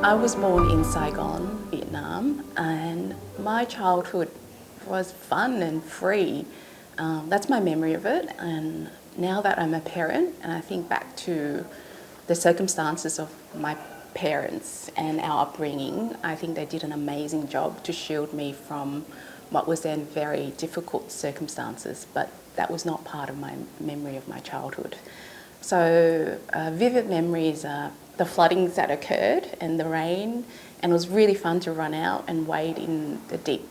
I was born in Saigon, Vietnam, and my childhood was fun and free. That's my memory of it. And now that I'm a parent and I think back to the circumstances of my parents and our upbringing, I think they did an amazing job to shield me from what was then very difficult circumstances, but that was not part of my memory of my childhood. So vivid memories are the floodings that occurred and the rain, and it was really fun to run out and wade in the deep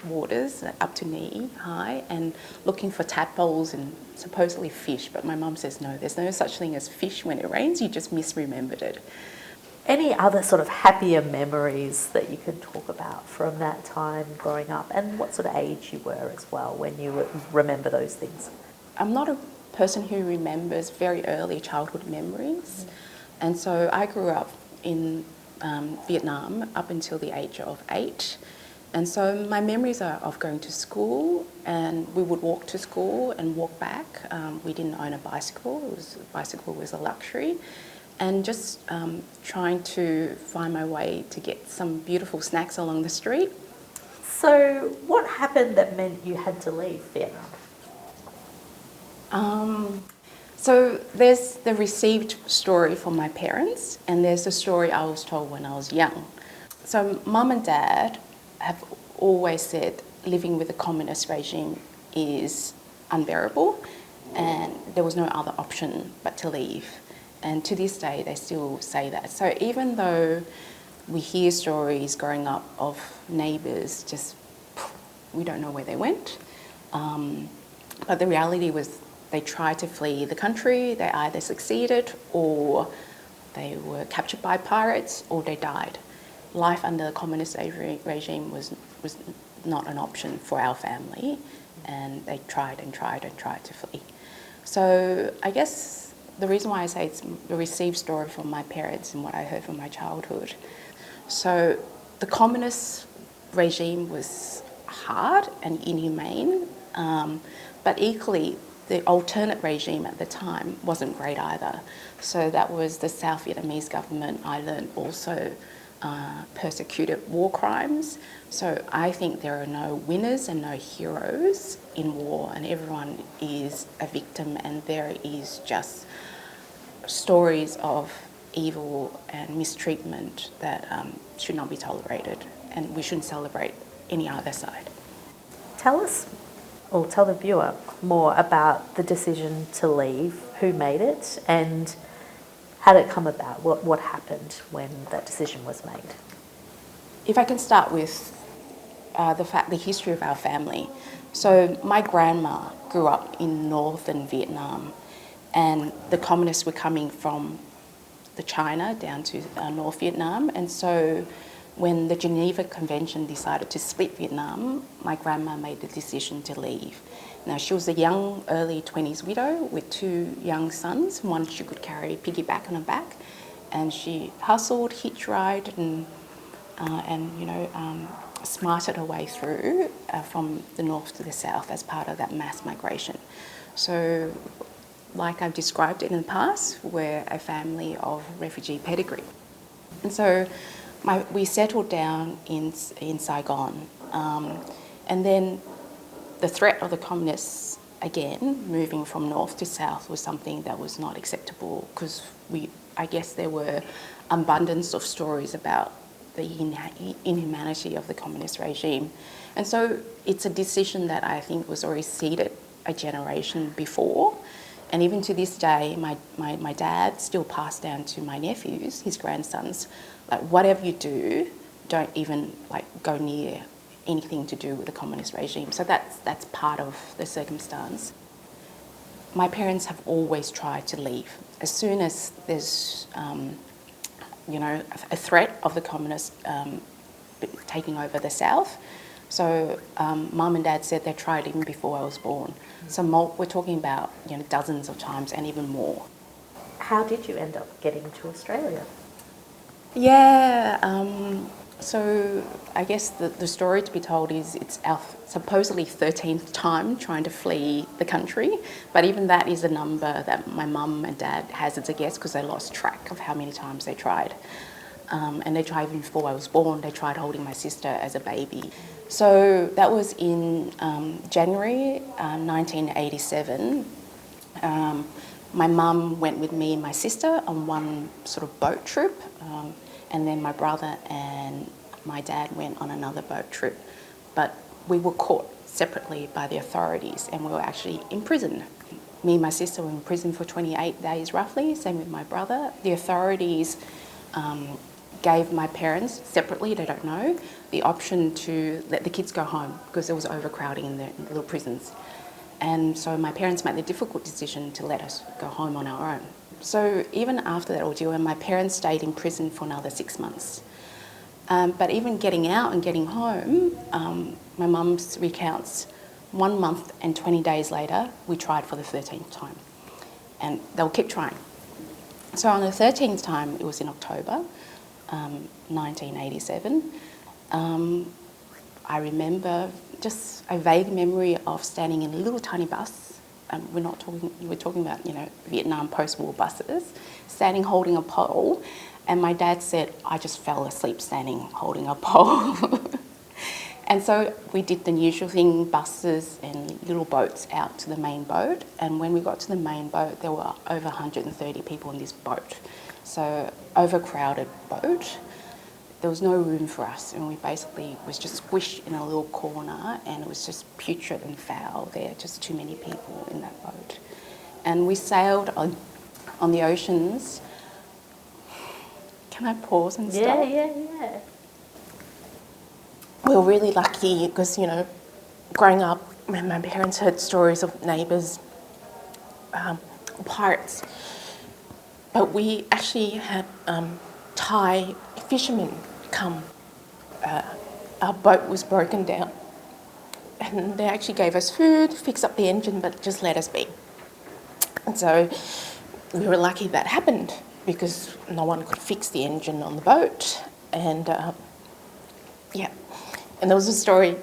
waters up to knee high and looking for tadpoles and supposedly fish, but my mum says no, there's no such thing as fish when it rains, you just misremembered it. Any other sort of happier memories that you can talk about from that time growing up, and what sort of age you were as well when you remember those things? I'm not a person who remembers very early childhood memories, and so I grew up in Vietnam up until the age of 8. And so my memories are of going to school, and we would walk to school and walk back. We didn't own a bicycle. A bicycle was a luxury. And just trying to find my way to get some beautiful snacks along the street. So what happened that meant you had to leave Vietnam? So there's the received story from my parents, and there's the story I was told when I was young. So mum and dad have always said living with a communist regime is unbearable, and there was no other option but to leave. And to this day, they still say that. So even though we hear stories growing up of neighbours just, we don't know where they went, but the reality was they tried to flee the country, they either succeeded or they were captured by pirates or they died. Life under the communist regime was not an option for our family, and they tried and tried and tried to flee. So I guess the reason why I say it's a received story from my parents and what I heard from my childhood. So the communist regime was hard and inhumane, but equally the alternate regime at the time wasn't great either. So that was the South Vietnamese government. I learned also persecuted war crimes. So I think there are no winners and no heroes in war, and everyone is a victim, and there is just stories of evil and mistreatment that should not be tolerated, and we shouldn't celebrate any other side. Tell us, or tell the viewer, more about the decision to leave, who made it, and how did it come about? What happened when that decision was made? If I can start with the history of our family. So my grandma grew up in northern Vietnam, and the communists were coming from the China down to North Vietnam. And so when the Geneva Convention decided to split Vietnam, my grandma made the decision to leave. Now, she was a young, early 20s widow with 2 young sons. One she could carry piggyback on her back, and she hustled, hitch-ride, and smarted her way through from the north to the south as part of that mass migration. So, like I've described it in the past, we're a family of refugee pedigree. And so we settled down in Saigon, and then the threat of the communists, again, moving from north to south was something that was not acceptable, because I guess there were abundance of stories about the inhumanity of the communist regime. And so it's a decision that I think was already seeded a generation before. And even to this day, my dad still passed down to my nephews, his grandsons, like, whatever you do, don't even go near anything to do with the communist regime. So that's part of the circumstance. My parents have always tried to leave. As soon as there's a threat of the communists taking over the South. So mum and dad said they tried even before I was born. So we're talking about dozens of times and even more. How did you end up getting to Australia? Yeah, so I guess the story to be told is it's our supposedly 13th time trying to flee the country, but even that is a number that my mum and dad hazards a guess because they lost track of how many times they tried. And they tried, even before I was born, they tried holding my sister as a baby. So that was in January 1987. My mum went with me and my sister on one sort of boat trip, and then my brother and my dad went on another boat trip. But we were caught separately by the authorities, and we were actually imprisoned. Me and my sister were in prison for 28 days roughly, same with my brother. The authorities gave my parents, separately, they don't know, the option to let the kids go home because there was overcrowding in the little prisons. And so my parents made the difficult decision to let us go home on our own. So even after that ordeal, and my parents stayed in prison for another 6 months. But even getting out and getting home, my mum recounts 1 month and 20 days later, we tried for the 13th time. And they'll keep trying. So on the 13th time, it was in October 1987, I remember just a vague memory of standing in a little tiny bus. We're talking about, Vietnam post-war buses, standing holding a pole. And my dad said, I just fell asleep standing holding a pole. And so we did the usual thing, buses and little boats out to the main boat. And when we got to the main boat, there were over 130 people in this boat. So overcrowded boat. There was no room for us, and we basically was just squished in a little corner, and it was just putrid and foul there, just too many people in that boat. And we sailed on the oceans. Can I pause and stop? Yeah. We were really lucky because, growing up, when my parents heard stories of neighbours, pirates, but we actually had Thai fishermen come. Our boat was broken down, and they actually gave us food, fixed up the engine, but just let us be. And so we were lucky that happened because no one could fix the engine on the boat. And and there was a story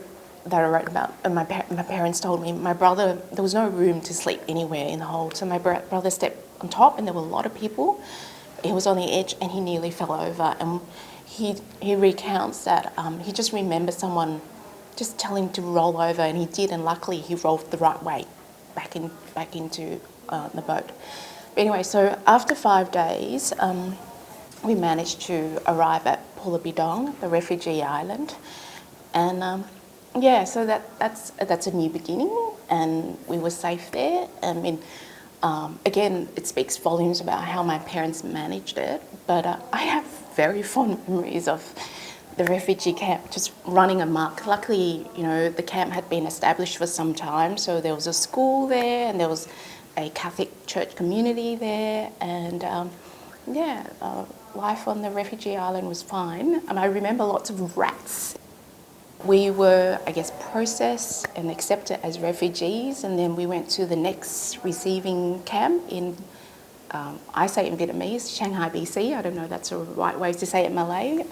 that I wrote about, and my parents told me, my brother, there was no room to sleep anywhere in the hold, so my brother stepped on top, and there were a lot of people. He was on the edge, and he nearly fell over. And he recounts that he just remembers someone just telling him to roll over, and he did, and luckily he rolled the right way back into the boat. But anyway, so after 5 days, we managed to arrive at Pulau Bidong, the refugee island, and so that's a new beginning, and we were safe there. I mean, again, it speaks volumes about how my parents managed it, but I have very fond memories of the refugee camp just running amok. Luckily, the camp had been established for some time, so there was a school there, and there was a Catholic church community there, and life on the refugee island was fine. I remember lots of rats. We were, processed and accepted as refugees, and then we went to the next receiving camp in, I say in Vietnamese, Shanghai, BC. I don't know if that's the right way to say it in Malay.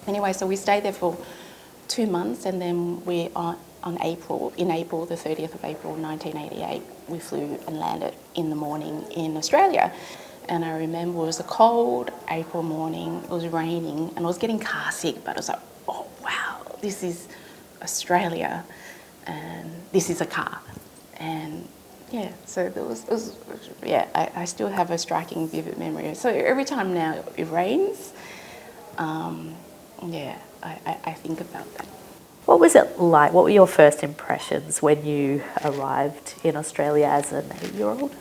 Anyway, so we stayed there for 2 months, and then in April, the 30th of April 1988, we flew and landed in the morning in Australia. And I remember it was a cold April morning, it was raining, and I was getting car sick, but I was like, oh wow, this is Australia, and this is a car. And so I still have a striking, vivid memory. So every time now it rains, I think about that. What was it like? What were your first impressions when you arrived in Australia as an 8-year-old?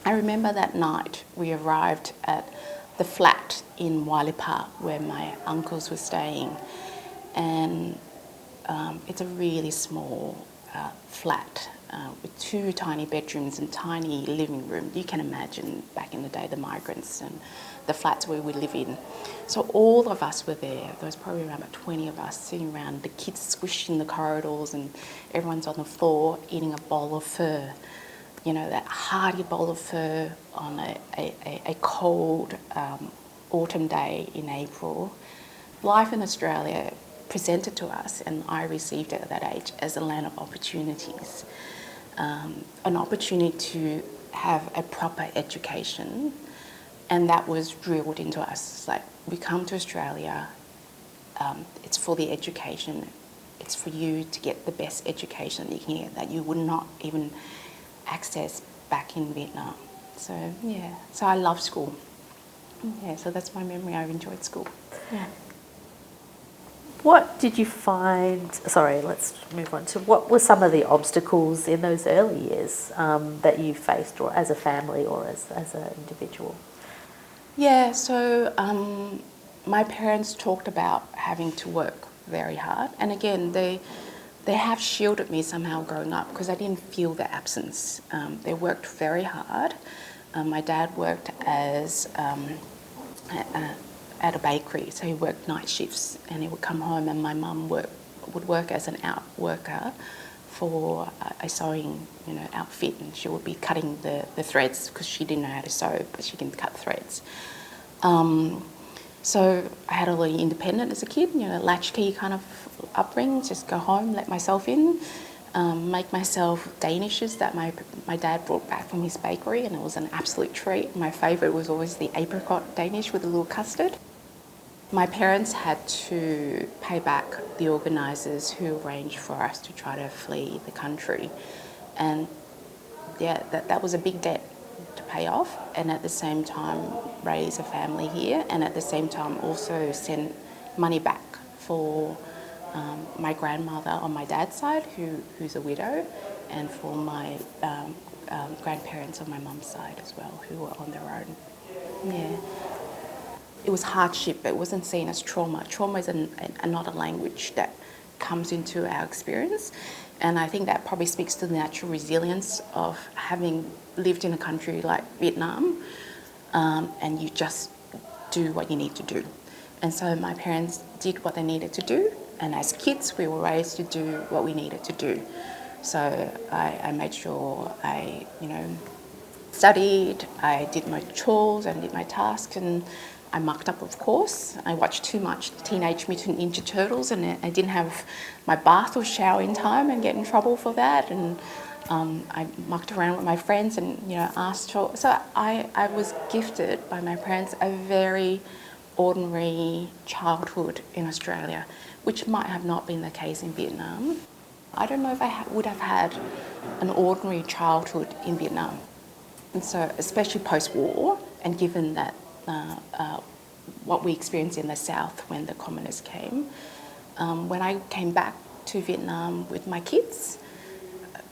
I remember that night we arrived at the flat in Wailipa where my uncles were staying, and it's a really small flat with 2 tiny bedrooms and tiny living room. You can imagine back in the day the migrants and the flats where we live in. So all of us were there. There was probably around about 20 of us sitting around, the kids squished in the corridors, and everyone's on the floor eating a bowl of pho. That hearty bowl of pho on a cold autumn day in April. Life in Australia presented to us, and I received it at that age, as a land of opportunities. An opportunity to have a proper education, And that was drilled into us. It's like, we come to Australia, it's for the education. It's for you to get the best education that you can get that you would not even access back in Vietnam. So, yeah. So I love school. Yeah, so that's my memory. I've enjoyed school. Yeah. What did you find, sorry, let's move on to what were some of the obstacles in those early years that you faced, or as a family or as an individual? Yeah, so my parents talked about having to work very hard. And again, they have shielded me somehow growing up because I didn't feel the absence. They worked very hard. My dad worked as at a bakery, so he worked night shifts, and he would come home, and my mum would work as an out worker for a sewing, outfit, and she would be cutting the threads because she didn't know how to sew, but she can cut threads. So I had a lot of independent as a kid, latchkey kind of upbringing, just go home, let myself in, make myself Danishes that my dad brought back from his bakery, and it was an absolute treat. My favourite was always the apricot Danish with a little custard. My parents had to pay back the organisers who arranged for us to try to flee the country. And yeah, that was a big debt to pay off, and at the same time raise a family here, and at the same time also send money back for my grandmother on my dad's side, who's a widow, and for my grandparents on my mum's side as well, who were on their own. Yeah. It was hardship, but it wasn't seen as trauma. Trauma is not a language that comes into our experience. And I think that probably speaks to the natural resilience of having lived in a country like Vietnam, and you just do what you need to do. And so my parents did what they needed to do, and as kids we were raised to do what we needed to do. So I made sure I, studied, I did my chores, I did my tasks, and I mucked up, of course. I watched too much Teenage Mutant Ninja Turtles, and I didn't have my bath or shower in time and get in trouble for that. And I mucked around with my friends and, asked for... So I was gifted by my parents a very ordinary childhood in Australia, which might have not been the case in Vietnam. I don't know if I would have had an ordinary childhood in Vietnam. And so, especially post-war, and given that what we experienced in the South when the communists came. When I came back to Vietnam with my kids,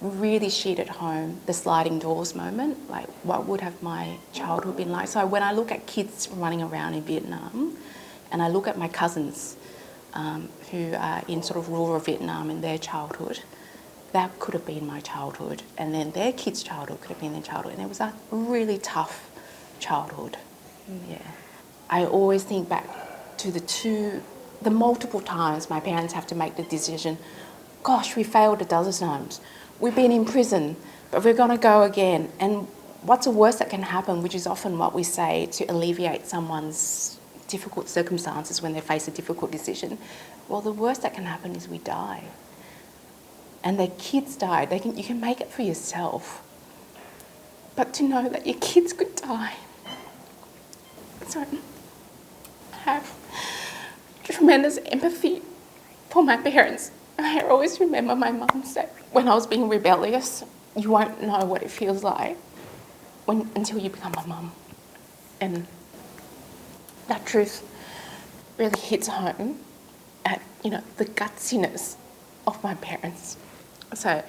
really sheeted home the sliding doors moment, like what would have my childhood been like. So when I look at kids running around in Vietnam, and I look at my cousins who are in sort of rural Vietnam in their childhood, that could have been my childhood, and then their kids' childhood could have been their childhood, and it was a really tough childhood. Yeah. I always think back to the multiple times my parents have to make the decision, gosh, we failed a dozen times. We've been in prison, but we're going to go again. And what's the worst that can happen, which is often what we say to alleviate someone's difficult circumstances when they face a difficult decision? Well, the worst that can happen is we die. And their kids died. You can make it for yourself. But to know that your kids could die. So I have tremendous empathy for my parents. I always remember my mum said when I was being rebellious, you won't know what it feels like until you become a mum. And that truth really hits home at, the gutsiness of my parents. So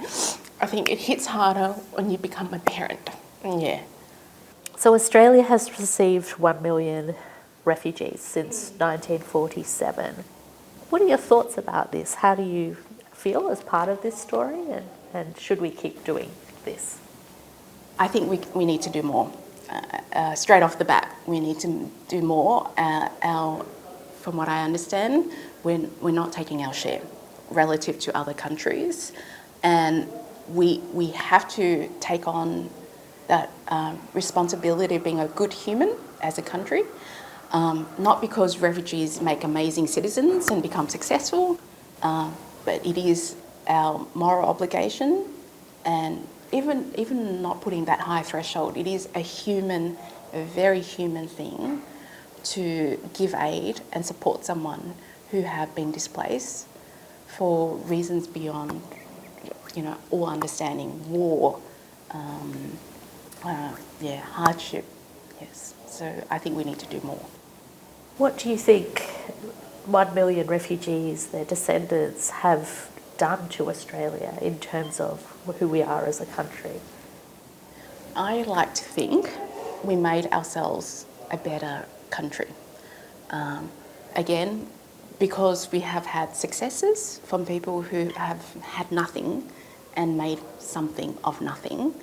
I think it hits harder when you become a parent. Yeah. So Australia has received 1 million refugees since 1947. What are your thoughts about this? How do you feel as part of this story, and should we keep doing this? I think we need to do more. Straight off the bat, we need to do more. From what I understand, we're not taking our share relative to other countries, and we have to take on that responsibility of being a good human as a country, not because refugees make amazing citizens and become successful, but it is our moral obligation and even not putting that high threshold, it is a very human thing to give aid and support someone who have been displaced for reasons beyond, all understanding, war, hardship. Yes, so I think we need to do more. What do you think 1 million refugees, their descendants, have done to Australia in terms of who we are as a country? I like to think we made ourselves a better country. Again, because we have had successes from people who have had nothing and made something of nothing.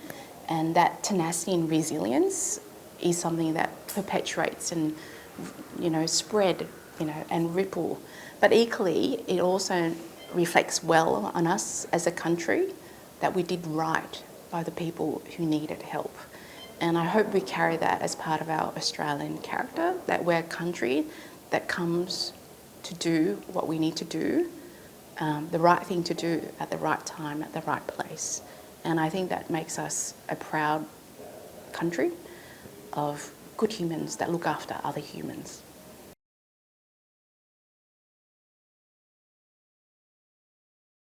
And that tenacity and resilience is something that perpetuates and, spread, and ripple. But equally, it also reflects well on us as a country that we did right by the people who needed help. And I hope we carry that as part of our Australian character, that we're a country that comes to do what we need to do, the right thing to do at the right time, at the right place. And I think that makes us a proud country of good humans that look after other humans.